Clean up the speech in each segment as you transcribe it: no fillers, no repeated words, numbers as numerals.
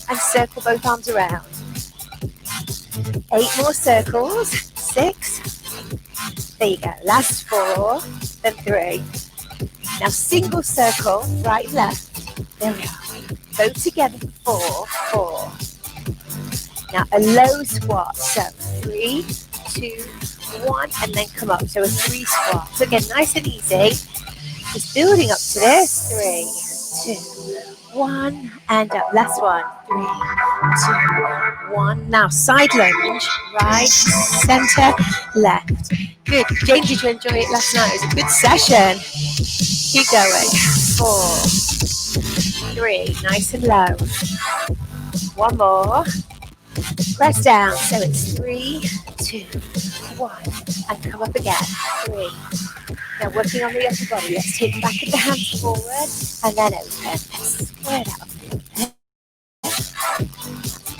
and circle both arms around. 8 more circles. 6. There you go. Last 4, then 3. Now single circle, right, left. There we are. Go together for 4. Now a low squat. So 3, 2, 1, and then come up. So a 3 squat. So again, nice and easy. Just building up to this. 3, 2, 1, and up. Last one. 3, 2, 1. Now side lunge. Right, center, left. Good. Jane, did you enjoy it last night? It was a good session. Keep going. 4, 3. Nice and low. 1 more. Press down. So it's 3, 2, 1, and come up again. 3. Now working on the upper body. Let's take the back of the hands forward and then open. Let's spread out.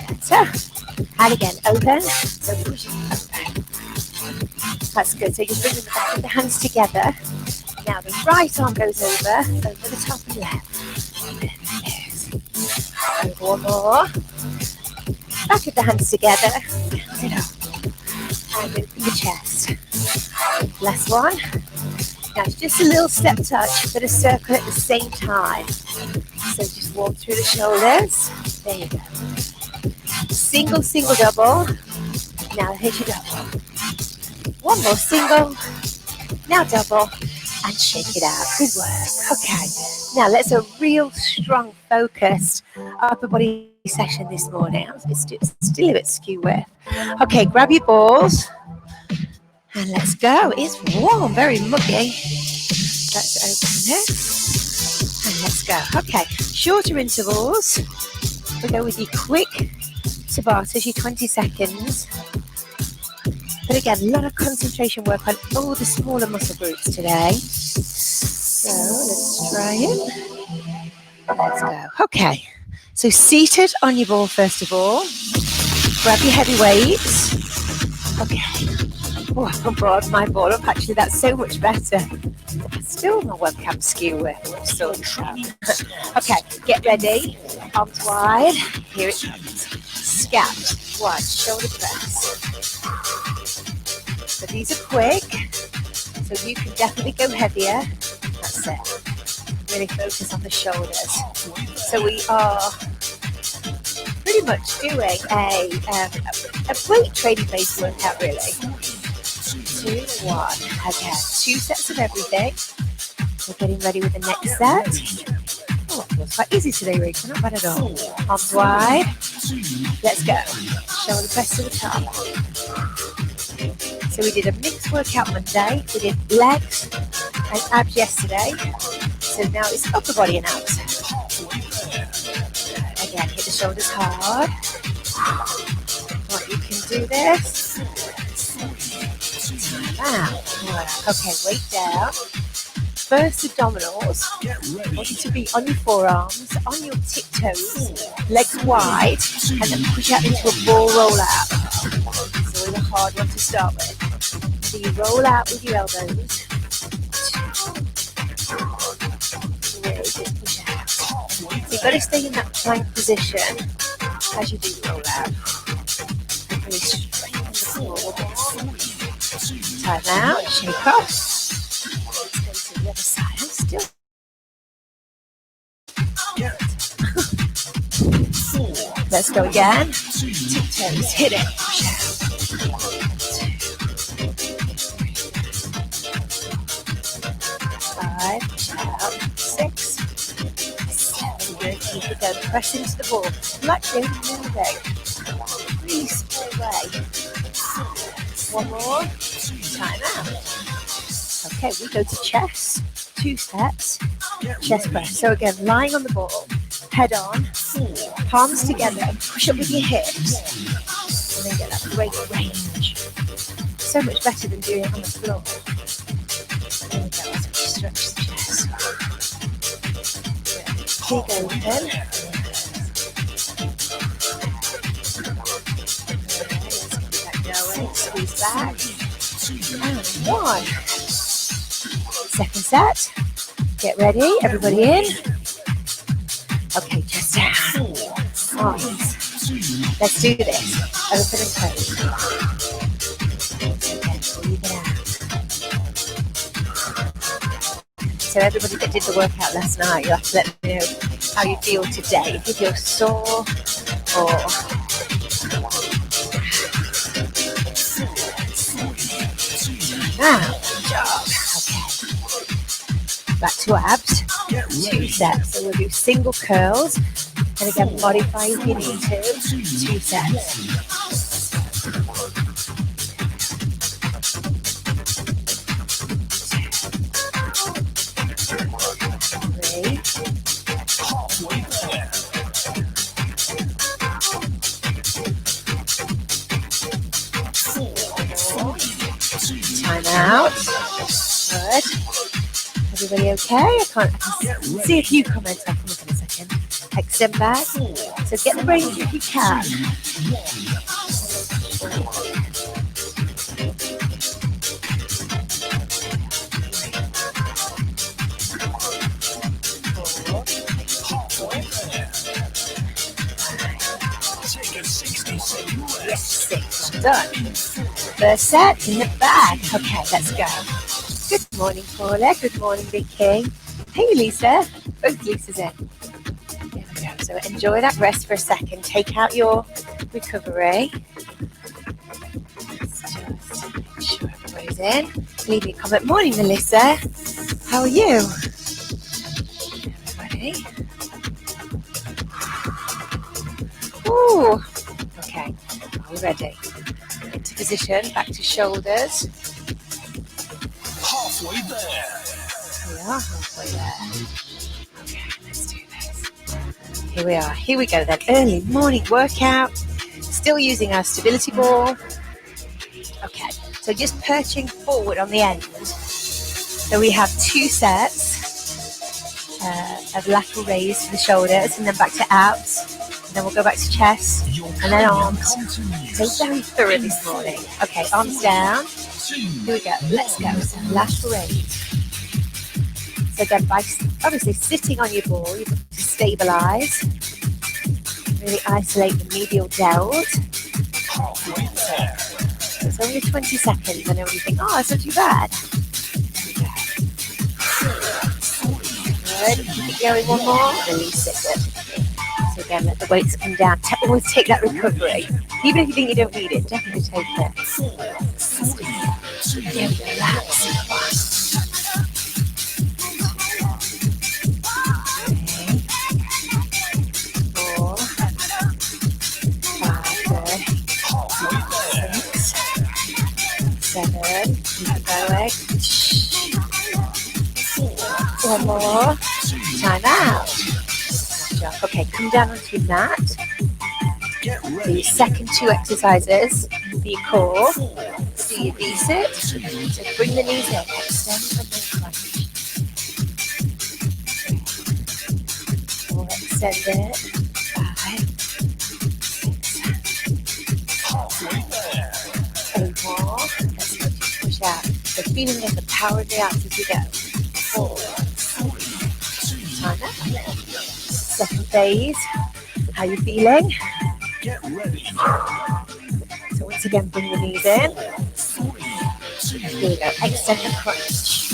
Better. And again, open. So push it open. That's good. So you're bringing the back of the hands together. Now the right arm goes over the top and left. Yes. And 1 more. Back of the hands together. Build it up. And open the chest. Last one. Now it's just a little step touch, but a circle at the same time. So just walk through the shoulders. There you go. Single, single, double. Now hit your double. 1 more single. Now double. And shake it out. Good work. Okay. Now let's a real strong, focused upper body session this morning. It's still a bit skew with. Okay, grab your balls. And let's go. It's warm, very muggy. Let's open this. And let's go. Okay, shorter intervals. We go with your quick Tabatas, your 20 seconds. But again, a lot of concentration work on all the smaller muscle groups today. So let's try it. Let's go. Okay, so seated on your ball first of all. Grab your heavy weights. Okay. Oh, I've brought my ball up. Actually, that's so much better. Still my webcam skew with. Okay, get ready. Arms wide. Here it comes. Scat. Wide. Shoulder press. So these are quick. So you can definitely go heavier. That's it. Really focus on the shoulders. So we are pretty much doing a weight training based workout, really. 2, 1. Okay, 2 sets of everything. We're getting ready with the next set. Oh, it feels quite easy today, Rachel. Not bad at all. Arms wide. Let's go. Shoulder press to the top. So we did a mixed workout Monday. We did legs and abs yesterday. So now it's upper body and abs. Again, hit the shoulders hard. Right, you can do this. Okay, weight down. First abdominals. I want you to be on your forearms, on your tiptoes, legs wide, and then push out into a ball roll out. It's always a hard one to start with. So you roll out with your elbows. 3, just push out. So you've got to stay in that plank position as you do roll out. And really straighten the core. Time out, shake off. Let's go to the other side. I'm still. Let's go again. Tiptoes, hit it. Push out. 5, push out. 6, 7. Good. Keep it going. Press into the ball. Like you're moving. Really small way. 1 more. Time out. Okay, we go to chest. 2 sets. Chest press. So again, lying on the ball, head on, palms together, and push up with your hips. And then get that great range. So much better than doing it on the floor. There we go. As we stretch the chest. Big open. Squeeze back. And 1. Second set. Get ready. Everybody in. Okay, chest down. arms. Let's do this. Open and close. Again, breathe it out. So everybody that did the workout last night, you'll have to let me know how you feel today. If you feel sore or... Now, good job. Okay. Back to abs. 2 sets. So we'll do single curls. And again, modify if you need to. 2 sets. 3. Time out. Good. Everybody okay? I can see a few comments. I'll come up in a second. Extend back. So get the range if you can. 6. Done. First set in the back. Okay, let's go. Good morning, Paula. Good morning, Vicky. Hey, Lisa. Both Lisas in. There we go. So enjoy that rest for a second. Take out your recovery. Let's just make sure everybody's in. Leave me a comment. Morning, Melissa. How are you? Everybody. Ooh. Okay. Are we ready? Into position. Back to shoulders. Halfway there. We are halfway there. Okay, let's do this. Here we are. Here we go then. Early morning workout. Still using our stability ball. Okay, so just perching forward on the end. So we have 2 sets of lateral raise to the shoulders and then back to abs. And then we'll go back to chest and then arms. So very thorough this morning. Okay, arms down. Here we go. Let's go. So lateral raise. So again, by obviously sitting on your ball, you've got to stabilize. Really isolate the medial delt. So it's only 20 seconds. I know you think, oh, it's not too bad. Good. Keep it going. One more. Release it. Good. So again, let the weights come down. Always take that recovery. Even if you think you don't need it, definitely take it. There we go. Relax. 4, 5, 6, 7. Keep it going. One more. Time out. Okay, come down onto your mat. The second 2 exercises for your core. Do your V-sit. So bring the knees in. Extend and then crunch. 4, extend it. 5, 6. 8 more. Let's go to push out. So feeling like the power of the arms as we go. 4. Time out. Second phase. How are you feeling? Get ready. So once again, bring the knees in. Here we go. Extend the crunch.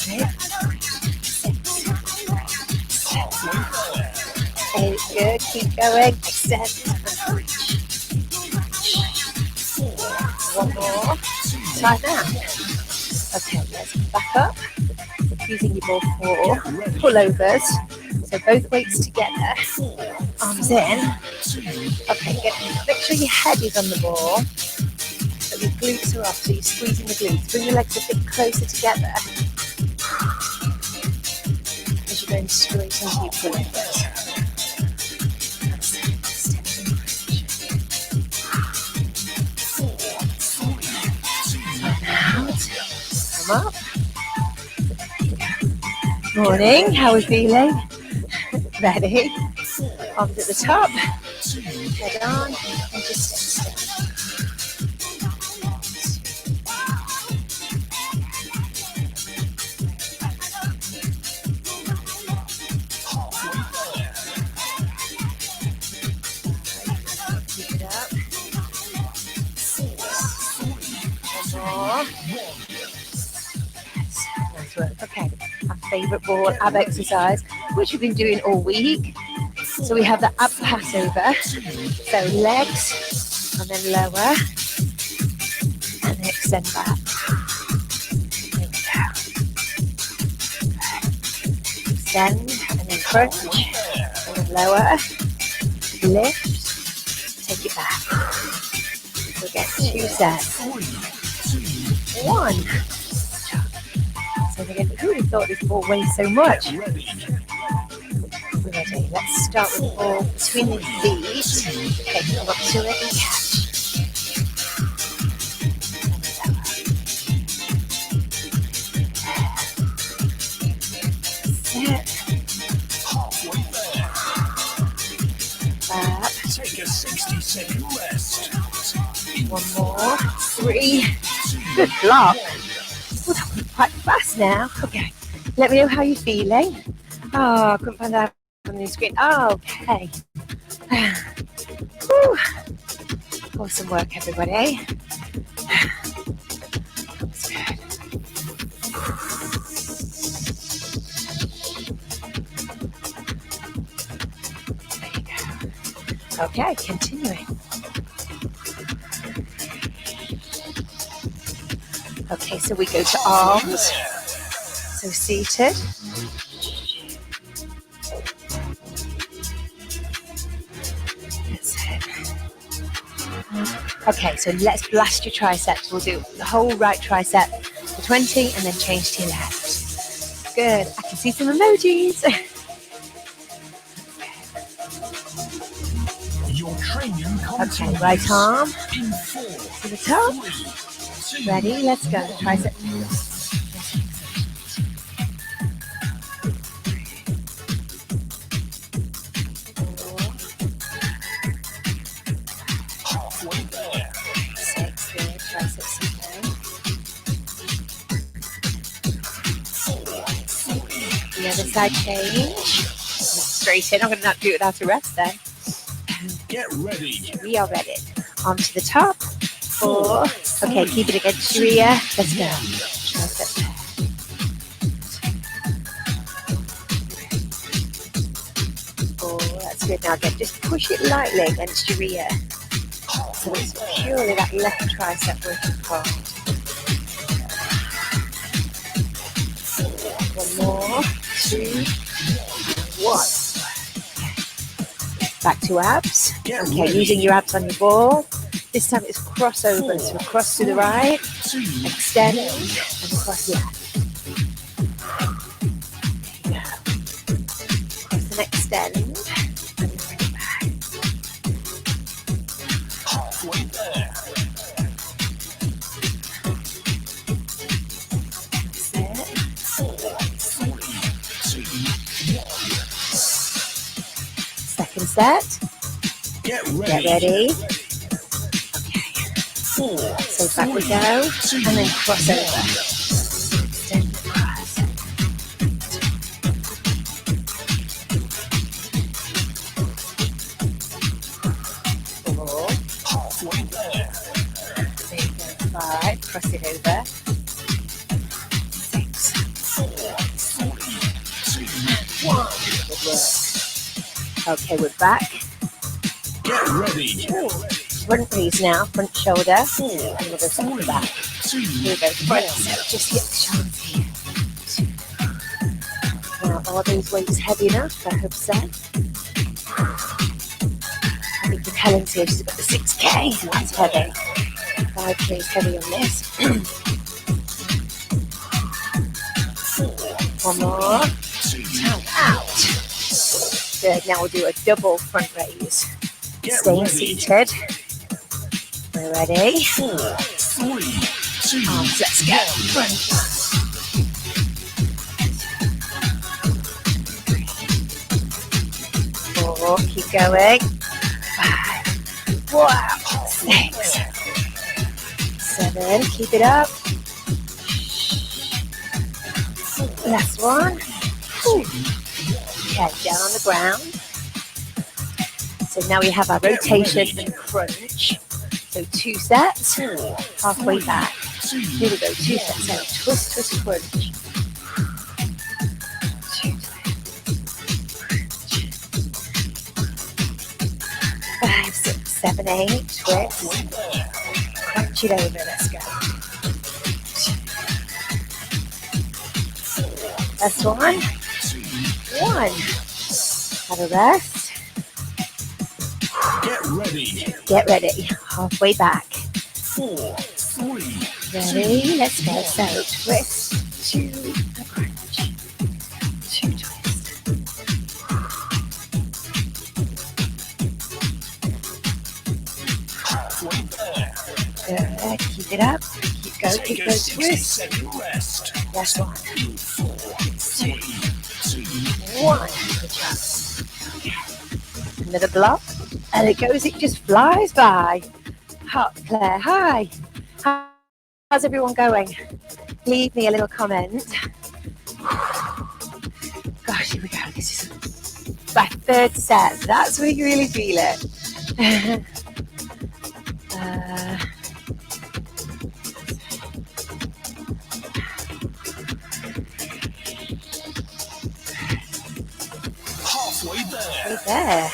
5, 6, 7, 8. Good. Keep going. Extend and crunch. 1 more. Time out. Okay, let's back up. Using your ball for pullovers. So both weights together. Arms in. Okay, make sure your head is on the ball. So your glutes are up, so you're squeezing the glutes. Bring your legs a bit closer together. As you're going straight into your pullovers. Come up. Morning, how are we feeling? Ready? Arms at the top, head on, and just extend. favorite ball ab exercise, which we've been doing all week. So we have the ab passover. So legs and then lower and then extend back. There we go. Extend and then crunch and then lower. Lift. Take it back. So get 2 sets. 1. So again, who would have thought this ball weighs so much? We're ready. Let's start with the ball between the feet. Okay, come up to it and catch. Set. Back. Take a 60-second rest. 1 more. 3. Good block. Well, that was quite fast now. Okay. Let me know how you're feeling. Oh, I couldn't find that on the screen. Oh, okay. Whew. Awesome work, everybody. That's good. There you go. Okay, continuing. Okay, so we go to arms. So seated. That's it. Okay, so let's blast your triceps. We'll do the whole right tricep for 20 and then change to your left. Good. I can see some emojis. Your training Okay, right arm in 4, to the top. 3, 2, Ready? Let's go. Tricep. halfway there. 6. Good. Triceps again. 4, 3, The other side change. Straight in. I'm going to not do it without a rest then. get ready. We are ready. Onto the top. 4. Okay, keep it against your ear. Let's go. Tricep. Oh, that's good. Now again, just push it lightly against your ear. So it's purely that left tricep working hard. 1 more. 2. 1. Back to abs. Okay, using your abs on your ball. This time it's crossover. So cross to the right, extend, and cross left. There you go. Cross and extend, and then bring it back. Halfway there. That's it. 4, 3, 2, 1. Second set. Get Get ready. ready. 4, So back we go, and then cross over. Extend across. 4. halfway there. There you go. 5. Cross it over. 6. 4, 3, 2, 1. Good work. Okay, we're back. Get ready. Front knees now, front shoulder. 4, And we'll go second back. 2, Here we go, front. Just get the shoulders here. Now, are those weights heavy enough? I hope so. I think with Helen's here, she's got the 6K. That's heavy. 5K is heavy on this. 1 more. 2, Tap out. Good. Now we'll do a double front raise. get Staying ready. seated. We're ready. 4, 3, 2, Arms, let's go. Front. 4, keep going. 5. Wow. 6. 7, keep it up. Last one. Whew. Okay, down on the ground. So now we have our rotation and crunch. So 2 sets, 4, halfway back. 2, Here we go, 2 sets. So twist, twist, crunch. 7, 8, twist. Crunch it over, let's go. That's 1. 1. Have a rest. Get ready. Get ready. Halfway back. 4, 3, Ready? Let's go. So twist, 2, crunch, 2 twist. halfway there. Good. Keep it up. Keep going. Take Keep a going. 60-second rest. That's 1, 4, 3, 2, 1. Good job. Another block. And it goes. It just flies by. Hot Claire. Hi. How's everyone going? Leave me a little comment. Gosh, here we go. This is my 3rd set. That's where you really feel it. halfway there. Right there.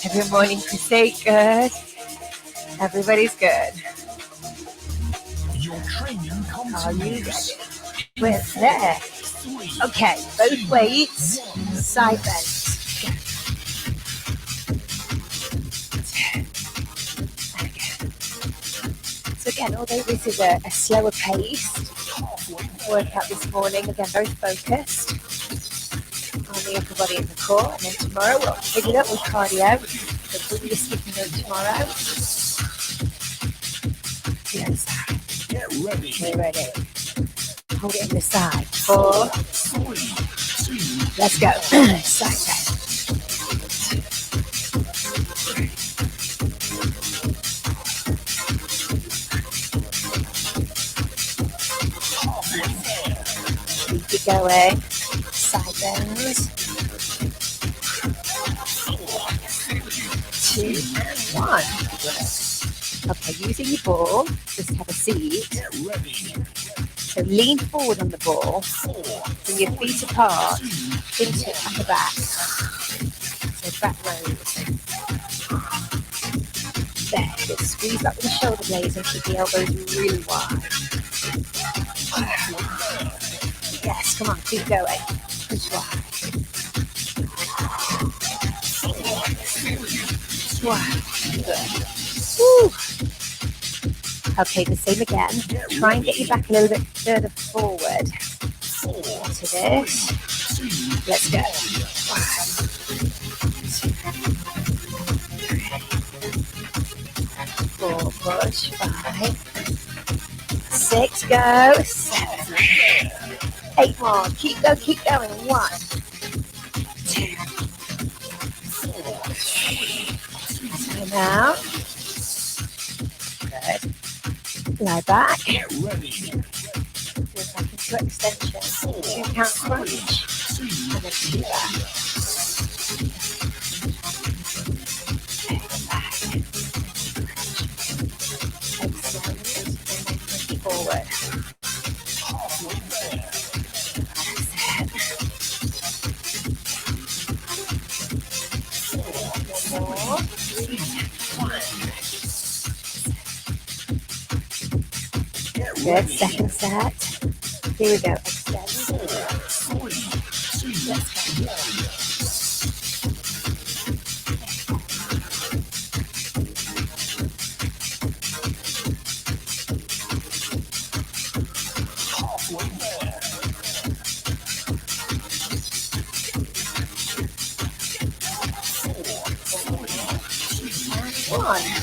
Every morning we say good. Everybody's good. Your training Are you continues. We're there. 3, Okay, both weights, side bends. So again, although this is a slower paced workout this morning, again, very focused on the upper body and the core. And then tomorrow we'll pick it up with cardio. So we'll be skipping up tomorrow. Yes, get ready. we're ready. Hold it in the side. 4, 3, 2, let's go. Side bend. halfway there. Keep it going. Side bends. 2, 1. Okay, using your ball, just have a seat. Get ready. So lean forward on the ball. 4, Bring your feet apart into at the back. So back rows. There, just squeeze back with the shoulder blades and keep the elbows really wide. Yes, come on, keep going. Push wide. 1. Good. Woo. Okay, the same again. Try and get your back a little bit further forward. 4, To this. 2, Let's go. 4, push. 5, 6, go. 7, 8 more. Keep going. 1, 2, 4. Time out. Good. Lie back. get ready. Go back into extension. 2 count crunch. 2, And then 2 back. Back. Extend. And then push forward. halfway there. One more. 3, 1. Get Good. ready. Second set. Here we go. Extend. 4, 3, 2, Let's go. 1. halfway there. 1.